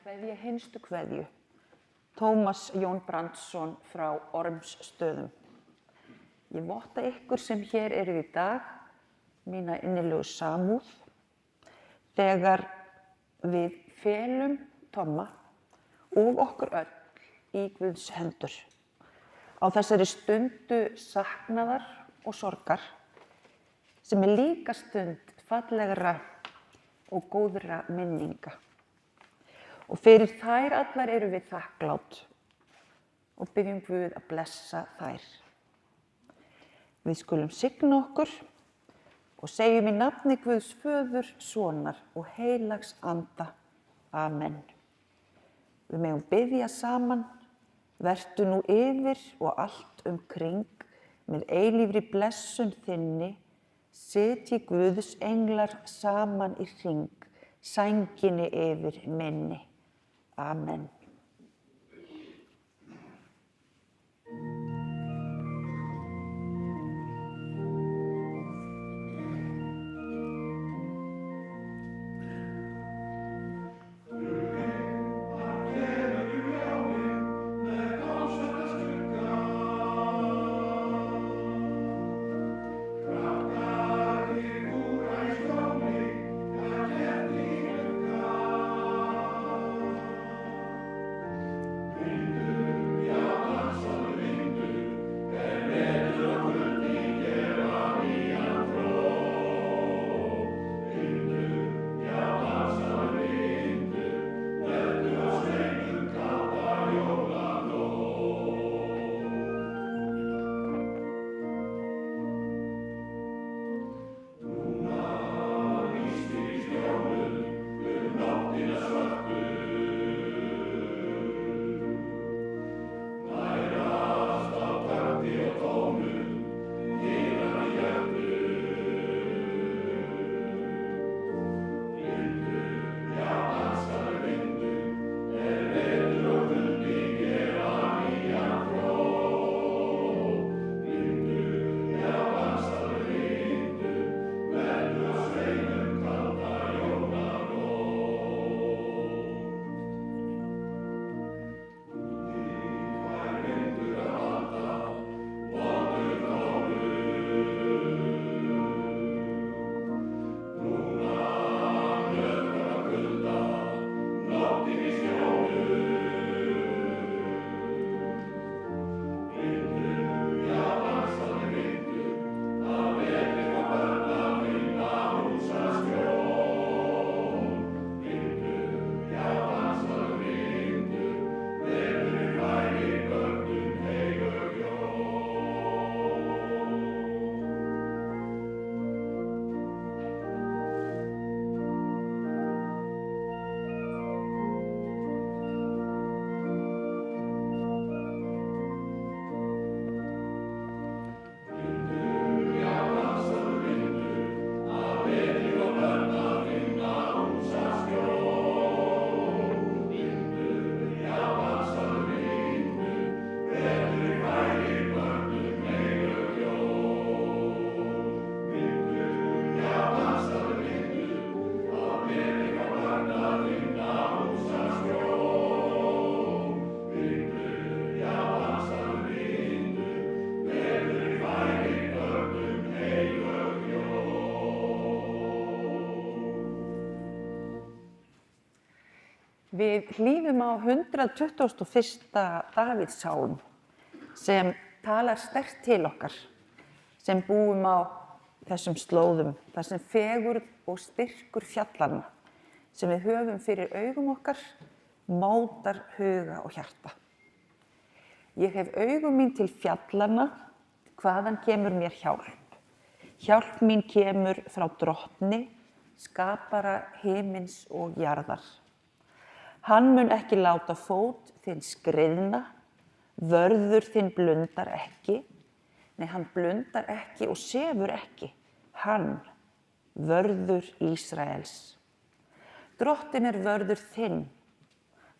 kveðja hinstu kveðju, Tómas Jón Brandsson frá Ormsstöðum. Ég votta ykkur sem hér eruð í dag, mína innilegu samúð, þegar við felum Tomma og okkur öll í Guðs hendur. Á þessari stundu saknaðar og sorgar, sem líka stund fallegra og góðra minninga. Og fyrir þær allar erum við þakklát og byggjum Guð að blessa þær. Við skulum signa okkur og segjum í nafni Guðs Föður, Sonar og heilags anda. Amen. Við megum biðja saman, vertu nú yfir og allt kring, með eilífri blessun þinni, setji Guðs englar saman í hring, sænginni yfir minni. Amen. Við hlýðum á 121. Davíðssálm sem talar sterkt til okkar, sem búum á þessum slóðum, þar sem fegurð og styrkur fjallanna, sem við höfum fyrir augum okkar, mótar huga og hjarta. Ég hef augum mín til fjallanna, hvaðan kemur mér hjálp. Hjálp mín kemur frá Drottni, skapara himins og jarðar. Hann mun ekki láta fót þinn skriðna, vörður þinn blundar ekki. Nei, hann blundar ekki og sefur ekki. Hann, vörður Ísraels. Drottinn vörður þinn.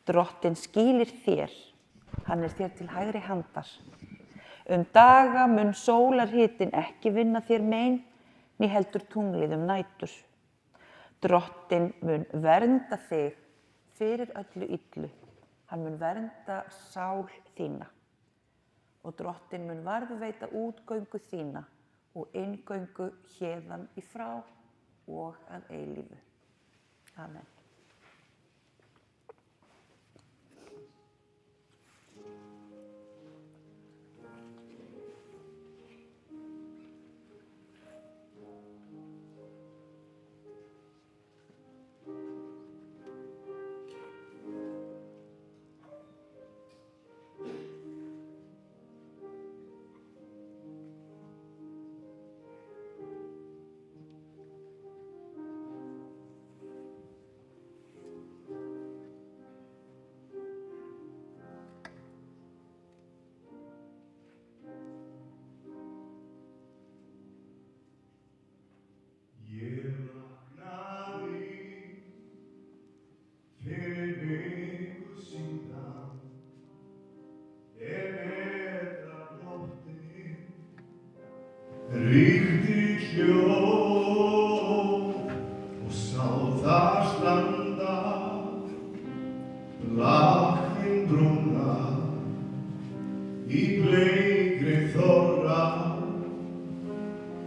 Drottinn skýlir þér. Hann þér til hægri handar. Daga mun sólarhitinn ekki vinna þér mein, né heldur tunglið nætur. Drottinn mun vernda þig fyrir öllu illu. Hann mun vernda sál þína. Og Drottinn mun varðveita útgöngu þína og inngöngu héðan í frá og að eilífu. Amen. Ríkti hljóð og sá þar standa, Lækninn brúna í bleikri þorra,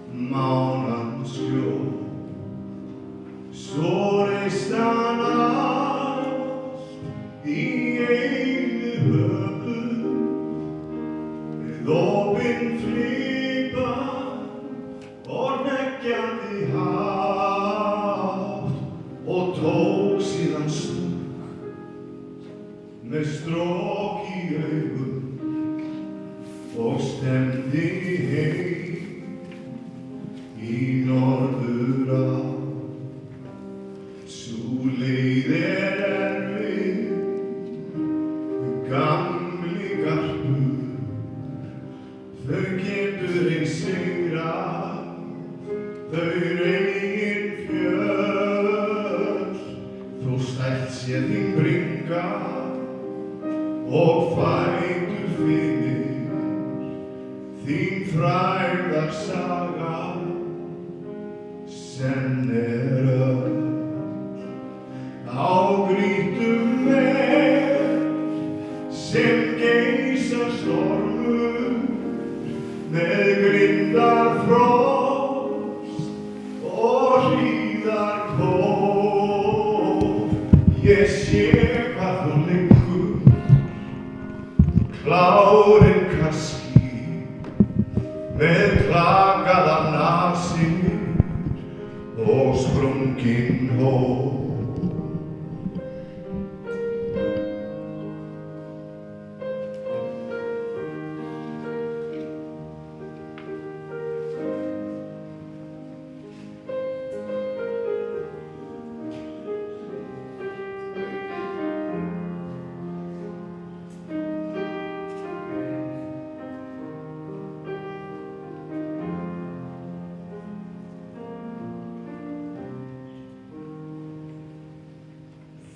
mánans skjól. Svo reist hann allt í einu höfuð, við opinn flipan og hneggjandi hátt, og tók síðan stúk með strok í augum og stefndi heim í norðurátt. Sú leið erfið, gamli garpur, þau getur ein sigrað, þau eigin fjöll, þó stælt sé þín bringa og fætur finnir, þín frægðar saga, senn öll. Á grýtum sem geysar stormur, með grindar frost og hríðar kóf. Ég sé hvað þú liggur, klárinn kaski, með klakaðar nasir og sprunginn hóf.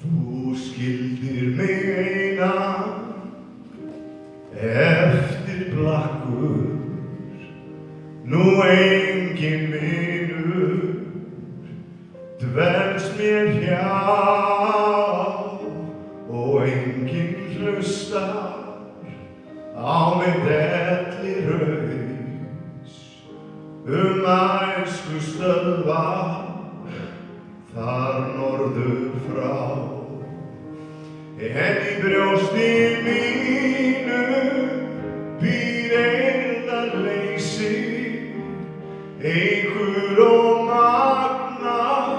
Þú skildir mig einan eftir blakkur, nú enginn vinur dvelst mér hjá og enginn hlustar á mig delli raus æsku stöðvar þar norður frá. En í brjósti mínu býr eirðarleysi, eykur og magnar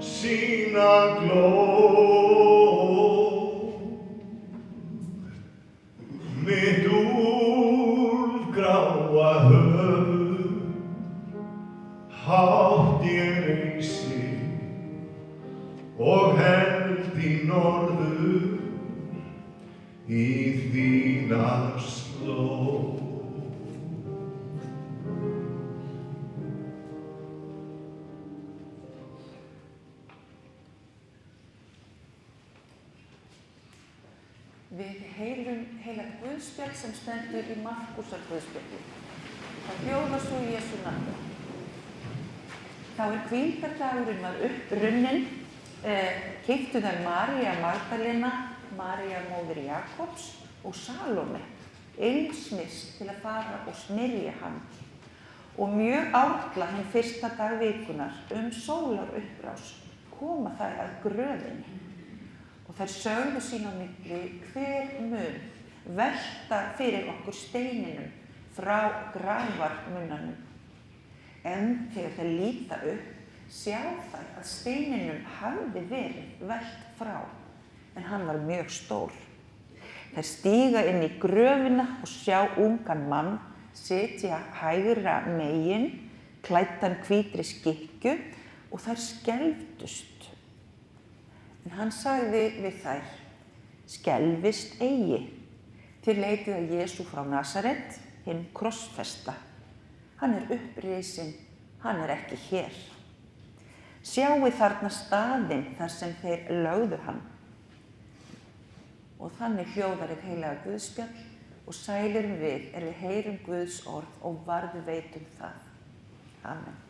sína glóð. Mitt úlfgráa höfuð hátt ég reisi og held í norður í þínar slóð. Við heilum heilagt guðspjall sem stendur í Markúsar guðspjalli. Það hljóðar svo í Jesú nafni. Þá hvíldardagurinn var upp runninn keyptu þær María Magdalena, María móðir Jakobs og Salóme ilmsmyrst til að fara og smyrja hann. Og mjög árla hinn fyrsta dag vikunar sólarupprás koma þær að gröfinni. Og þær sögðu sín á milli hver mun velta fyrir okkur steininum frá grafarmunnanum. En þegar þær líta upp, sjá þær að steininum hafði verið velt frá, en hann var mjög stór. Þær stíga inn í gröfina og sjá ungan mann sitja hægra megin, klæddan hvítri skikkju og þær skelfdust. En hann sagði við þær, skelfist eigi, þér leitið að Jesú frá Nasaret, hinn krossfesta. Hann upprisinn, hann ekki hér. Sjáið þarna staðinn þar sem þeir lögðu hann. Og þannig hljóðar hið heilaga Guðspjall og sælir við við heyrum Guðs orð og varðveitum það. Amen.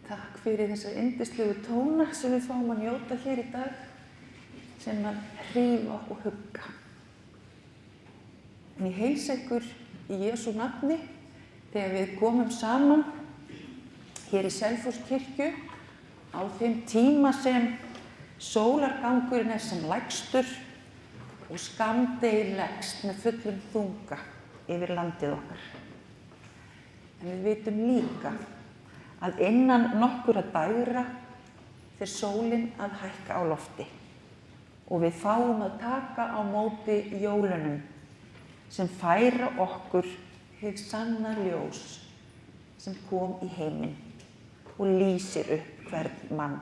Takk fyrir þessar yndislegu tóna sem við fáum að njóta hér í dag, sem að hrífa og hugga. En ég heilsa ykkur í Jesú nafni þegar við komum saman hér í Selfosskirkju á þeim tíma sem sólargangurinn er sem lægstur og skammdegið leggst með fullum þunga yfir landið okkar. En við vitum líka að innan nokkurra dægra fer sólin að hækka á lofti og við fáum að taka á móti jólunum sem færa okkur hið sanna ljós sem kom í heiminn og lýsir upp hvern mann.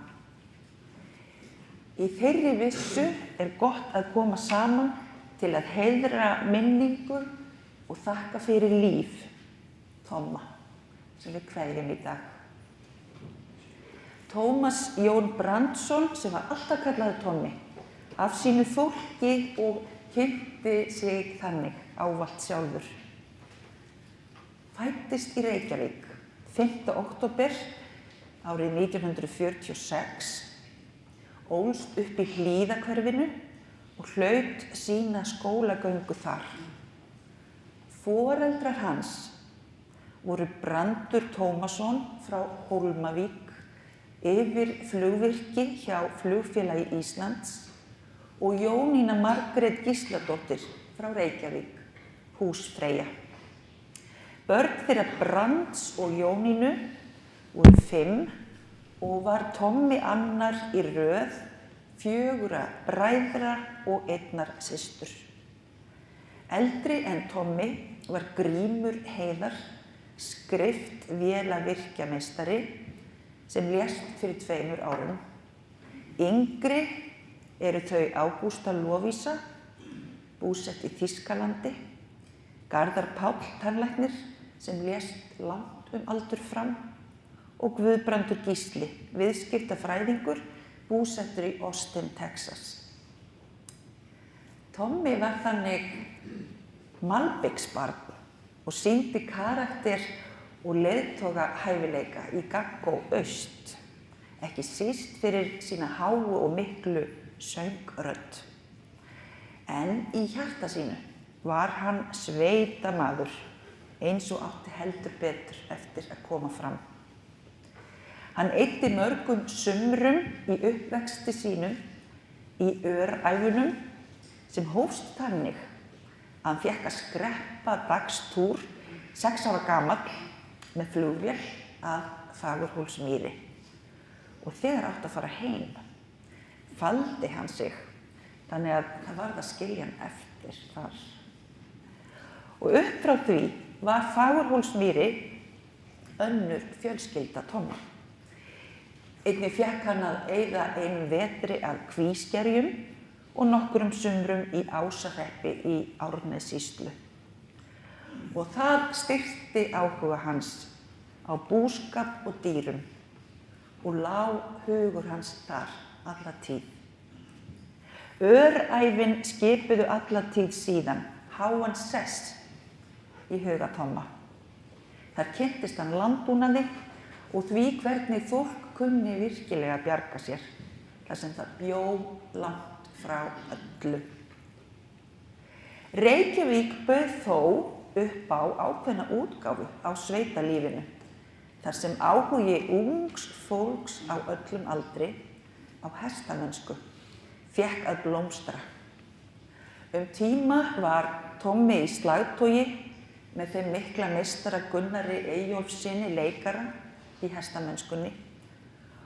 Í þeirri vissu er gott að koma saman til að heiðra minningu og þakka fyrir líf Tomma sem við kveðjum í dag. Tómas Jón Brandsson, sem var alltaf kallaður Tommi, af sínu fólki og kynnti sig þannig ávallt sjálfur. Fæddist í Reykjavík 5. október árið 1946, ólst upp í Hlíðahverfinu og hlaut sína skólagöngu þar. Foreldrar hans voru Brandur Tómasson frá Hólmavík, yfir flugvirki hjá Flugfélagi Íslands, og Jónína Margrét Gísladóttir frá Reykjavík, húsfreyja. Börn þeirra Brands og Jónínu voru 5 og var Tommi annar í röð 4 bræðra og 1 systur. Eldri en Tommi var Grímur Heiðar, skriftvélavirkjameistari, sem lést fyrir 2 árum. Yngri eru þau Ágústa Lovísa, búsett í Þýskalandi, Garðar Páll tannlæknir, sem lést langt aldur fram, og Guðbrandur Gísli, viðskiptafræðingur, búsettur í Austin, Texas. Tommi var þannig malbiksbarn og sýndi karakter og leiðtogahæfileika í Gaggó Aust, ekki síst fyrir sína háu og miklu söngrödd. En í hjarta sínu var hann sveitamaður, eins og átti heldur betur eftir að koma fram. Hann eyddi mörgum sumrum í uppvexti sínum í öræfunum sem hófst þannig að hann fékk að skreppa dagstúr 6 ára gamall með flugvél að Fagurhólsmýri. Og þegar átti að fara heim, faldi hann sig, þannig að það varð að skilja hann eftir þar. Og upp frá því var Fagurhólsmýri önnur fjölskylda Tomma. Einnig fékk hann að eyða einum vetri að Kvískerjum og nokkrum sumrum í Ásahreppi í Árnessýslu. Og það styrkti áhuga hans á búskap og dýrum og lá hugur hans þar alla tíð. Öræfin skipuðu alla tíð síðan háan sess í huga Tomma. Þar kynntist hann landbúnaði og því hvernig fólk kunni virkilega bjarga sér, þar sem það bjó langt frá öllu. Reykjavík bauð þó upp á ákveðna útgáfu á sveitalífinu, þar sem áhugi ungs fólks á öllum aldri á hestamennsku fékk að blómstra. Tíma var Tommi í slagtogi með þeim mikla meistara Gunnari Eyjólfssyni leikara í hestamennskunni.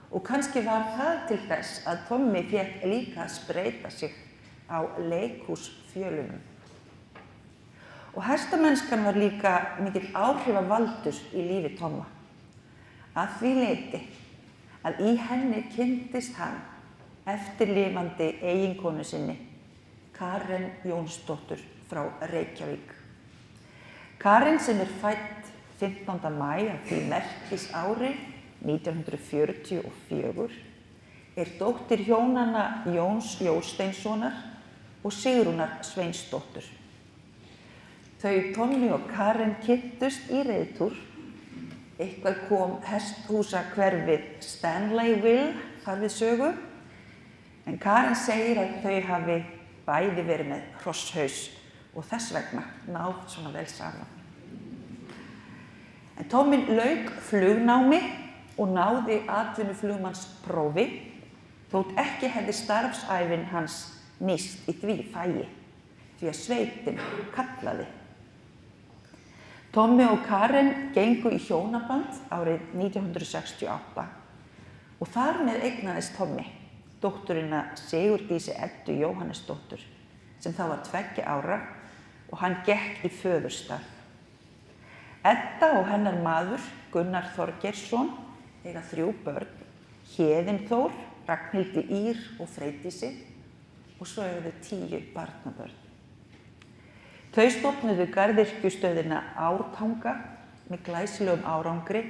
Og kannski var það til þess að Tommi fékk líka að spreyta sig á leikhúsfjölunum. Og hestamennskan var líka mikill áhrifavaldur í lífi Tomma. Að því leyti að í henni kynntist hann eftirlifandi eiginkonu sinni, Karen Jónsdóttur frá Reykjavík. Karen, sem er fædd 15. maí af því merkisári 1944, er dóttir hjónanna Jóns Jósteinssonar og Sigrúnar Eitthvað kom hesthúsahverfið Stanleyville þar við sögu, en Karen segir að þau hafi bæði verið með hrosshaus og þess vegna náð svona vel saman. En Tommi lauk flugnámi og náði atvinnuflugmannsprófi, þótt ekki hefði starfsævin hans nýst í því fagi, því að sveitin kallaði. Tommi og Karen gengu í hjónaband árið 1968 og þar með eignaðist Tommi dótturina Sigurdísi Eddu Jóhannesdóttur, sem þá var 2 ára og hann gekk í föðurstað. Edda og hennar maður, Gunnar Þorgeirsson, eiga 3 börn, Héðinn Þór, Ragnhildi Ýr og Freydísi, og svo eiga þau 10 barnabörn. Þau stofnuðu garðyrkjustöðina Ártanga með glæsilegum árangri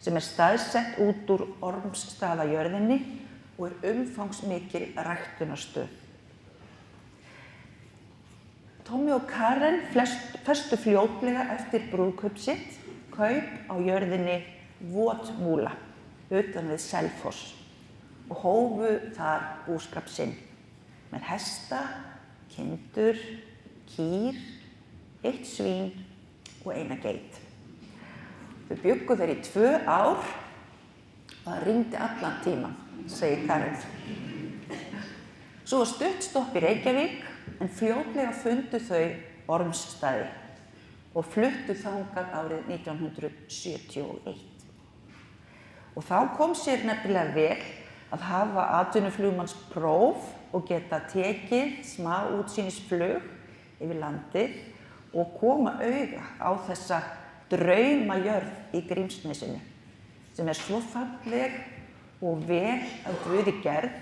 sem staðsett út úr Ormsstaðajörðinni og umfangsmikil ræktunarstöð. Tommi og Karen festu fljótlega eftir brúðkaup sitt kaup á jörðinni Votmúla utan við Selfoss og hófu þar búskap sinn með hesta, kindur, kýr, 1 svín og 1 geit. Þau bjuggu þeir í 2 ár og það rigndi allan tíman, segir Karen. Svo var stutt stopp í Reykjavík en fljótlega fundu þau Ormsstaði og fluttu þangað árið 1971. Og þá kom sér nefnilega vel að hafa atvinnuflugmannspróf og geta tekið smá útsýnisflug yfir landið og koma auga á þessa draumajörð í Grímsnesinu sem svo falleg og vel af Guði gerð,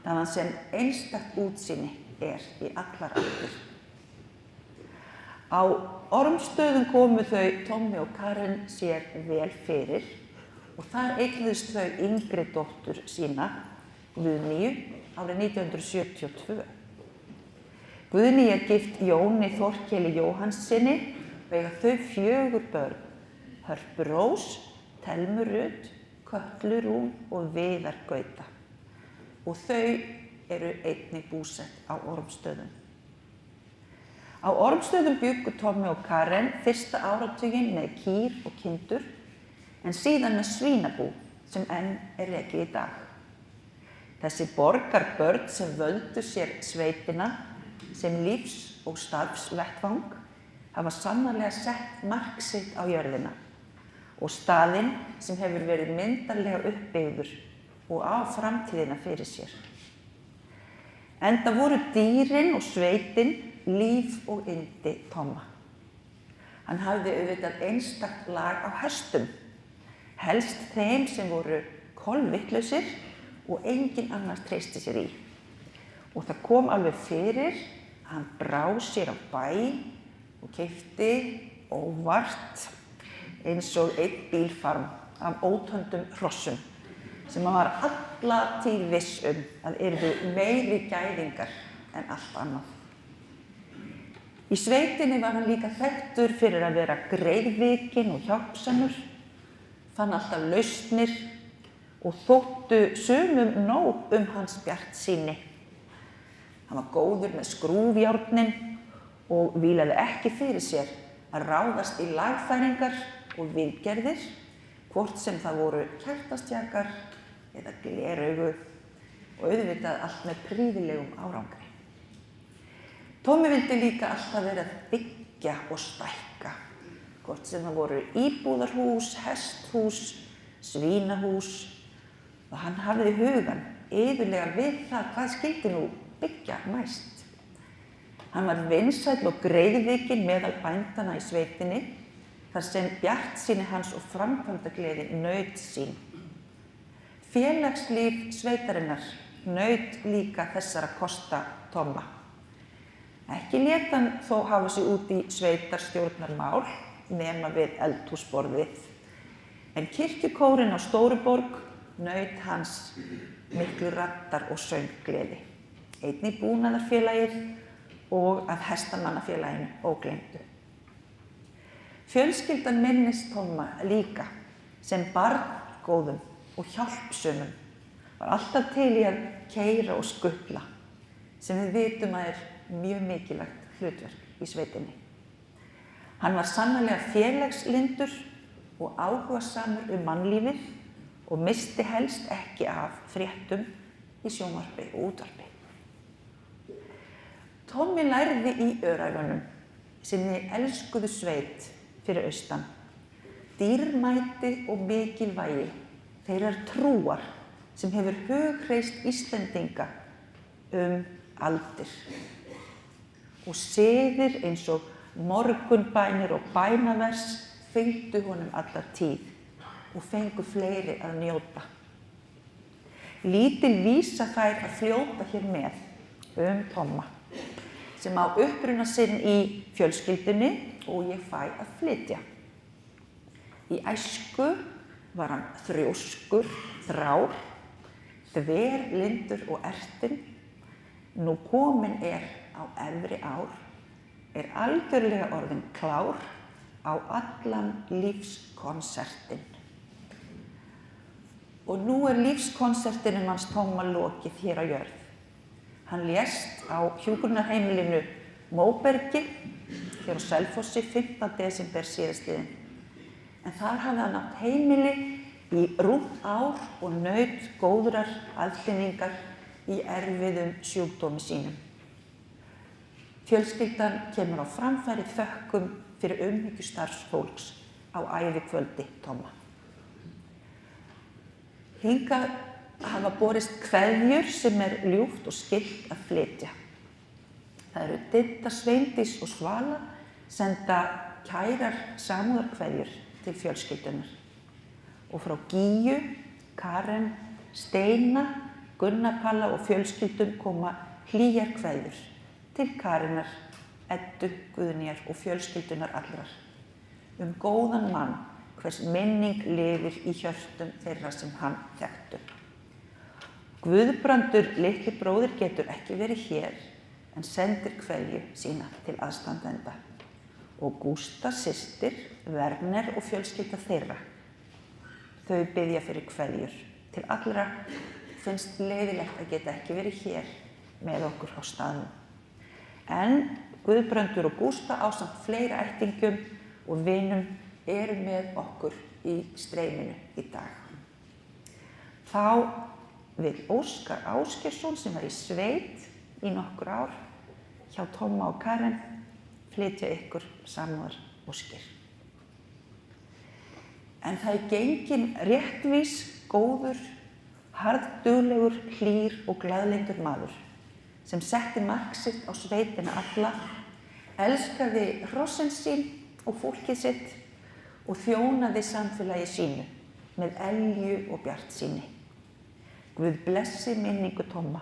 þaðan sem einstakt útsýni í allar áttir. Á Ormsstöðum komu þau Tommi og Karen sér vel fyrir og þar eignuðust þau yngri dóttur sína, Guðnýju, árið 1972. Guðný gift Jóni Þorkeli Jóhannssyni og eiga þau 4 börn, Hörpu Rós, Thelmu Rut, Kötlu Rún og Viðar Gauta. Og þau eru einnig búsett á Ormsstöðum. Á Ormsstöðum bjuggu Tommi og Karen fyrsta áratuginn með kýr og kindur, en síðan með svínabú sem enn rekið í dag. Þessi borgarbörn sem völdu sér sveitina sem lífs- og starfsvettvang hafa sannarlega sett mark sitt á jörðina og staðinn sem hefur verið myndarlega uppbyggður og á framtíðina fyrir sér. Enda voru dýrin og sveitin líf og yndi Tomma. Hann hafði auðvitað einstakt lag á hestum, helst þeim sem voru kolvitlausir og enginn annar treysti sér í. Og það kom alveg fyrir að hann brá sér á bæ og keypti óvart eins og 1 bílfarm af ótöndum hrossum sem hann var alla tíð viss að yrðu meiri gæðingar en allt annað. Í sveitinni var hann líka þekktur fyrir að vera greiðvikinn og hjálpsamur, fann alltaf lausnir og þóttu sumum nóg hans bjartsýni. Hann var góður með skrúfjárnin og vílaði ekki fyrir sér að ráðast í lagfæringar og viðgerðir, hvort sem það voru kertastjakar eða gleraugu og auðvitað allt með prýðilegum árangri. Tommi vildi líka alltaf vera að byggja og stækka, hvort sem það voru íbúðarhús, hesthús, svínahús og hann hafði hugann iðulega við það hvað skyldi nú byggja næst. Hann var vinsæll og greiðvikinn meðal bændanna í sveitinni, þar sem bjartsýni hans og framkvæmdagleði naut sín. Félagslíf sveitarinnar naut líka þessara kosta Tomma. Ekki lét hann þó hafa sig út í sveitarstjórnarmál nema við eldhúsborðið, en kirkjukórinn á Stóruborg naut hans miklu raddar og sönggleði, einnig búnaðarfélagið og að hestamannafélaginu ógleymdu. Fjölskyldan minnist Tomma líka sem barngóðum og hjálpsömum, var alltaf til í að keyra og skutla, sem við vitum að er mjög mikilvægt hlutverk í sveitinni. Hann var sannarlega félagslyndur og áhugasamur mannlífið og missti helst ekki af fréttum í sjónvarpi og útvarpi. Tommi lærði í Öræfunum, sinni elskuðu sveit fyrir austan, dýrmæti og mikilvægi þeirrar trúar sem hefur hughreyst Íslendinga aldir. Og siðir eins og morgunbænir og bænavers fylgdu honum alla tíð og fengu fleiri að njóta. Lítil vísa fær að fljóta hér með Tomma, sem á uppruna sinn í fjölskyldunni og ég fæ að flytja. Í æsku var hann þrjóskur, þrár, þverlyndur og ertinn. Nú kominn á efri ár, algjörlega orðinn klár á allan lífskonsertinn. Og nú lífskonsertinum hans Tomma lokið hér á jörð. Hann lést á hjúkrunarheimilinu Móbergi hér á Selfossi 5. desember síðastliðinn. En þar hafði hann átt heimili í rúmt ár og naut góðrar aðhlynningar í erfiðum sjúkdómi sínum. Fjölskyldan kemur á framfæri þökkum fyrir umhyggju starfsfólks á ævikvöldi Tomma. Hingað hafa borist kveðjur sem ljúft og skylt að flytja. Það eru Didda, Sveindís og Svala senda kærar samúðarkveðjur til fjölskyldunar. Og frá Gíu, Karen, Steina, Gunnar Palla og fjölskyldum koma hlýjar kveðjur til Karenar, Eddu, Guðnýjar og fjölskyldunar allrar. Góðan mann, hvers minning lifir í hjörtum þeirra sem hann þekktu. Guðbrandur litli bróðir getur ekki verið hér en sendir kveðju sína til aðstandenda. Og Gústa systir, Werner og fjölskylda þeirra. Þau biðja fyrir kveðjur til allra, finnst leiðilegt að geta ekki verið hér með okkur á staðnum. En Guðbrandur og Gústa ásamt fleiri ættingjum og vinum eru með okkur í streyminu í dag. Þá vill Óskar Ásgeirsson sem var í sveit í nokkur ár hjá Tomma og Karen flytja ykkur samúðaróskir. En það genginn réttvís, góður, harðduglegur, hlýr og glaðlyndur maður sem setti mark sitt á sveitina alla, elskaði hrossin sín og fólkið sitt og þjónaði samfélagi sínu með elju og bjartsýni. Guð blessi minningu Tomma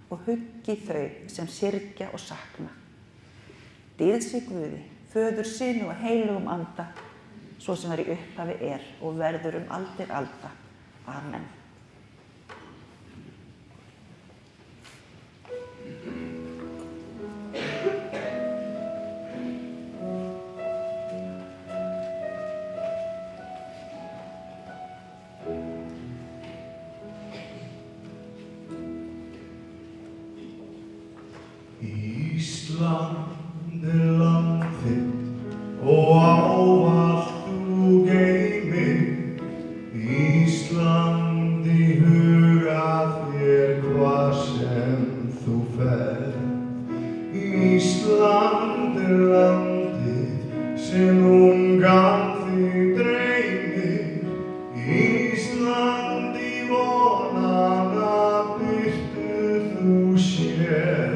og huggi þau sem syrgja og sakna. Dýrð sé Guði, Föður, Syni og heilugum anda, svo sem var í upphafi og verður aldir alda. Amen. Ísland land þitt og ávallt þú geymir, Ísland í huga þér hvað sem þú ferð. Ísland landið sem ungan þig dreymir, Ísland í vonana birtu þú sér.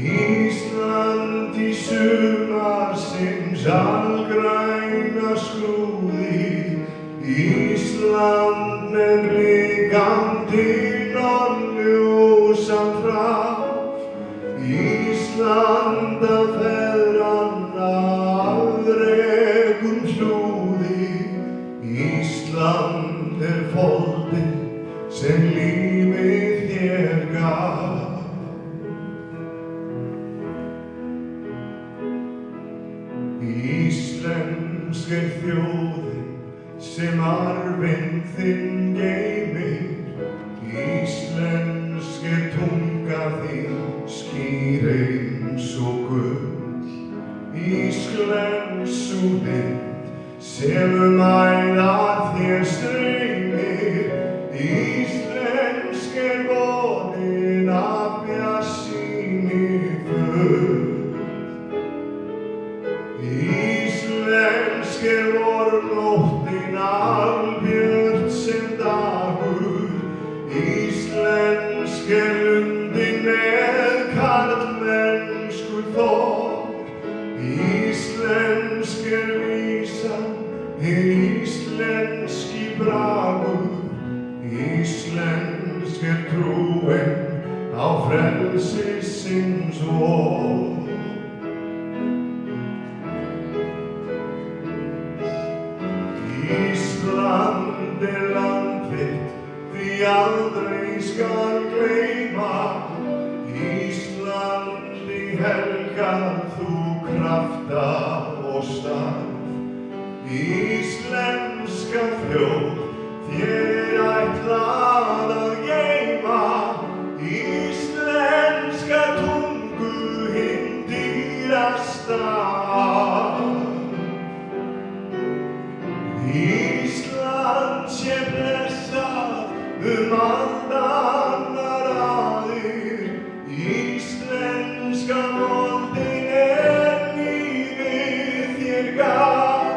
Ísland í sumarsins algræna skrúði, Ísland með blikandi norðljósan frá, Ísland af feðranna afrekum hlúði, Ísland foldið sem lífið þér gaf. er þjóðin sem arfinn þinn geymir, íslensk er tunga þín skýr eins og gull, íslensk sú mynd sem æðar þér streymir, íslensk er vonin af bjartsýni full. Íslensk er vornóttin albjört sem dagur, íslensk er lundin með karlmennsku þor, íslensk er vísan, íslenski bragur, íslensk er trúin á frelsisins vor. Ísland er land þitt, því aldrei skal gleyma, Íslandi helgar þú krafta og starf, íslenska þjóð, þér ætlað að geyma, íslenska tungu hinn dýrasta. Ísland sé blessað aldanna raðir, íslenska moldin lífið þér gaf,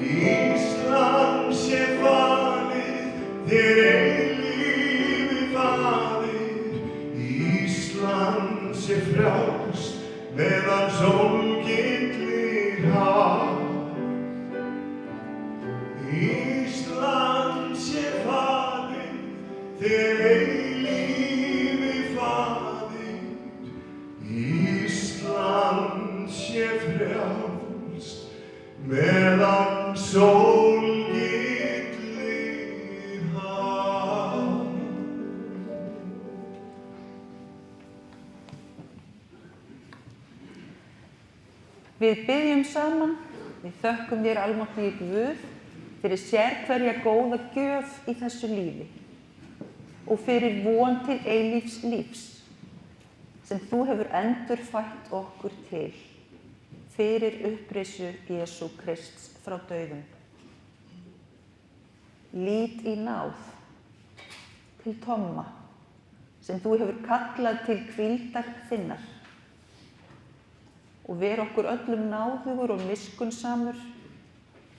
Ísland sé falið þér eilífi faðir, Ísland sé frjálst meðan sólgillir haf. Ísland sé falið þér eilífi faðir, Ísland sé frjálst meðan sólgillir haf. Við biðjum saman, við þökkum þér almáttugir Guð fyrir sérhverja góða gjöf í þessu lífi og fyrir von til eilífs lífs sem þú hefur endurfætt okkur til fyrir upprisu Jesú Krists frá dauðum. Lít í náð til Tomma sem þú hefur kallað til hvíldar þinnar og ver okkur öllum náðugur og miskunnsamur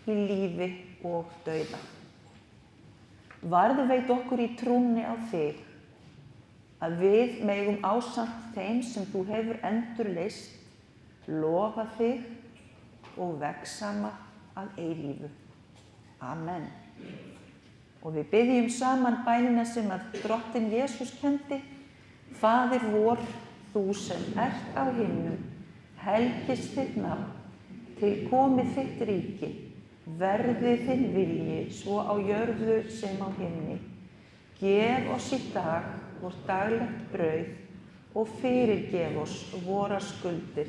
í lífi og dauða. Varðveit okkur í trúnni á þig, að við megum ásamt þeim sem þú hefur endurleyst, lofa þig og vegsama að eilífu. Amen. Og við biðjum saman bænina sem að Drottinn Jesús kenndi, Faðir vor, þú sem ert á himnum, helgist þitt nafn, til komi þitt ríki, verði þinn vilji svo á jörðu sem á himni. Gef oss í dag vort daglegt brauð og fyrirgef oss vorar skuldir,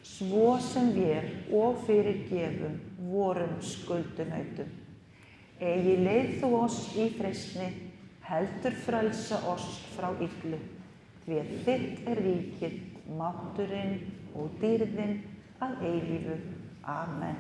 svo sem vér og fyrirgefum vorum skuldunautum. Eigi leið þú oss í freistni, heldur frelsa oss frá illu, því að þitt ríkið, mátturinn og dýrðin að eilífu. Amen.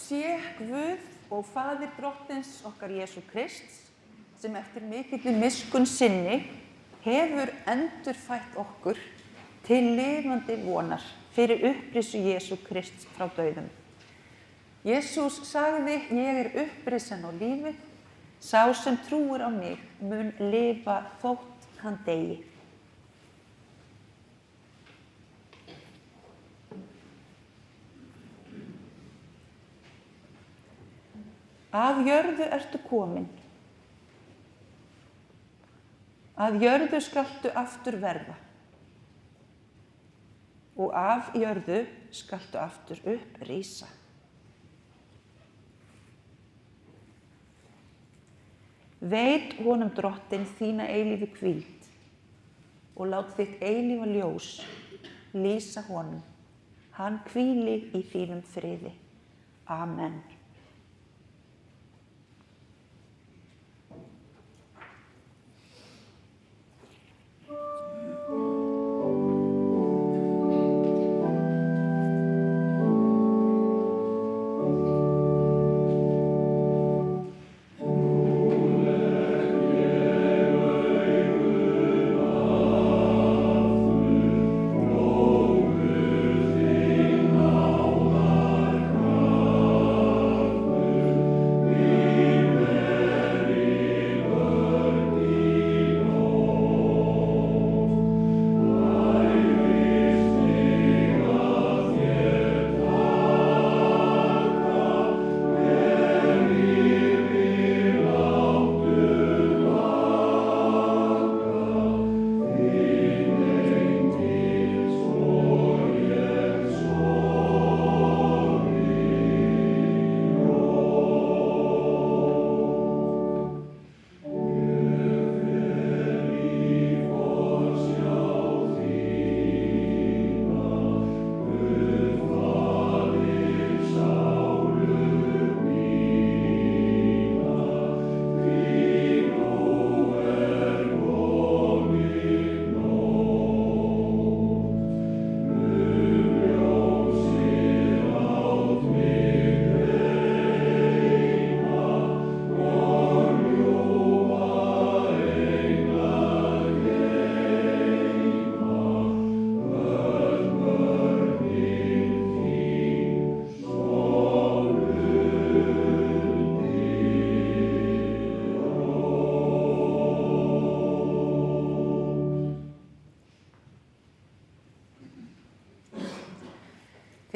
sé Guð og Faðir drottins okkar Jesú Krists, sem eftir mikilli miskunn sinni hefur endurfætt okkur til lifandi vonar fyrir upprisu Jesú Krists frá dauðum. Jesús sagði, ég er upprisan og lífið, sá sem trúir á mig mun lifa þótt hann deyi. Að jörðu ertu komin, að jörðu skaltu aftur verða og af jörðu skaltu aftur upp rísa. Veit honum Drottinn þína eilífu hvíld og lát þitt eilífa ljós lýsa honum, hann hvíli í þínum friði. Amen.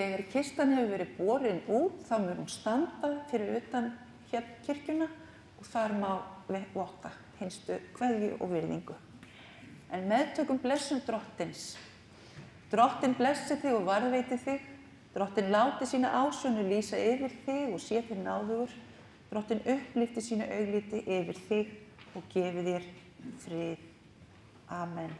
Þegar kistan hefur verið borin út, þá mun hún standa fyrir utan kirkjuna og þar má votta hinstu kveðju og virðingu. En meðtökum blessun Drottins. Drottinn blessi þig og varðveiti þig. Drottinn láti sína ásjónu lýsa yfir þig og sé þér náðugur. Drottinn upplyfti sínu augliti yfir þig og gefi þér frið. Amen.